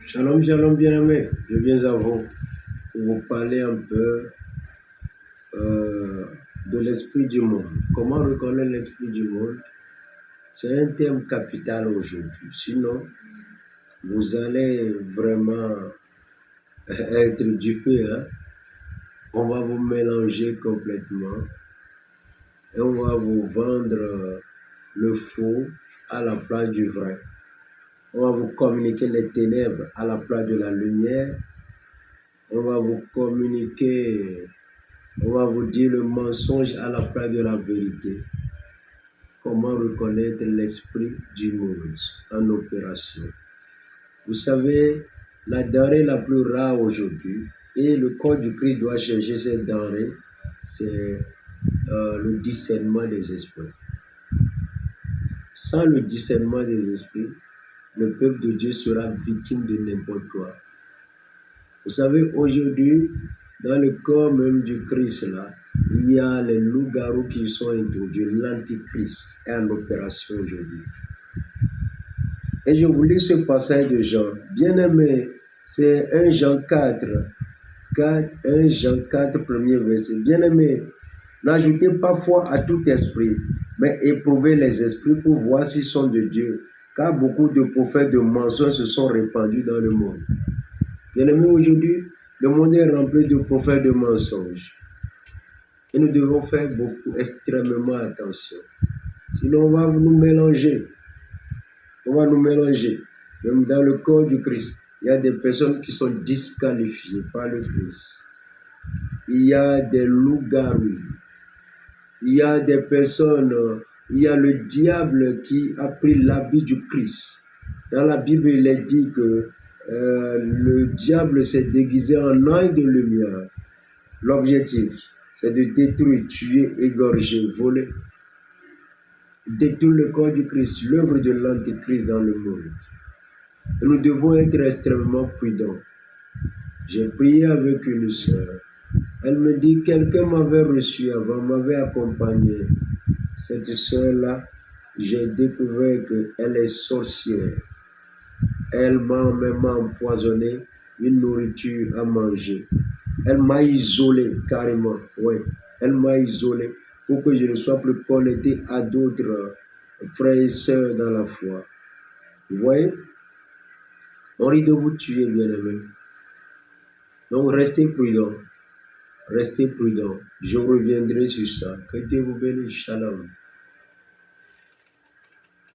Shalom, shalom, bien-aimés. Je viens à vous pour vous parler un peu de l'esprit du monde. Comment reconnaître l'esprit du monde? C'est un thème capital aujourd'hui. Sinon, vous allez vraiment être dupé. On va vous mélanger complètement et on va vous vendre le faux à la place du vrai. On va vous communiquer les ténèbres à la place de la lumière. On va vous communiquer, on va vous dire le mensonge à la place de la vérité. Comment reconnaître l'esprit du monde en opération? Vous savez, la denrée la plus rare aujourd'hui, et le corps du Christ doit chercher cette denrée, c'est le discernement des esprits. Sans le discernement des esprits, le peuple de Dieu sera victime de n'importe quoi. Vous savez, aujourd'hui, dans le corps même du Christ, là, il y a les loups-garous qui sont introduits. L'antichrist est en opération aujourd'hui. Et je vous lis ce passage de Jean. Bien-aimé, c'est 1 Jean 4, 1 Jean 4, premier verset. Bien-aimé, n'ajoutez pas foi à tout esprit, mais éprouvez les esprits pour voir s'ils sont de Dieu, car beaucoup de prophètes de mensonges se sont répandus dans le monde. Bien-aimés, aujourd'hui, le monde est rempli de prophètes de mensonges. Et nous devons faire extrêmement attention. Sinon, on va nous mélanger. On va nous mélanger. Même dans le corps du Christ, il y a des personnes qui sont disqualifiées par le Christ. Il y a des loups-garous. Il y a des personnes, il y a le diable qui a pris l'habit du Christ. Dans la Bible, il est dit que le diable s'est déguisé en ange de lumière. L'objectif, c'est de détruire, tuer, égorger, voler. Détruire le corps du Christ, l'œuvre de l'antéchrist dans le monde. Et nous devons être extrêmement prudents. J'ai prié avec une sœur. Elle me dit, quelqu'un m'avait reçu avant, m'avait accompagné. Cette sœur-là, j'ai découvert qu'elle est sorcière. Elle m'a même empoisonné une nourriture à manger. Elle m'a isolé carrément. Oui, elle m'a isolé pour que je ne sois plus connecté à d'autres frères et sœurs dans la foi. Vous voyez? On risque de vous tuer, bien-aimés. Donc, restez prudents. Restez prudents. Je reviendrai sur ça. Que Dieu vous bénisse. Shalom.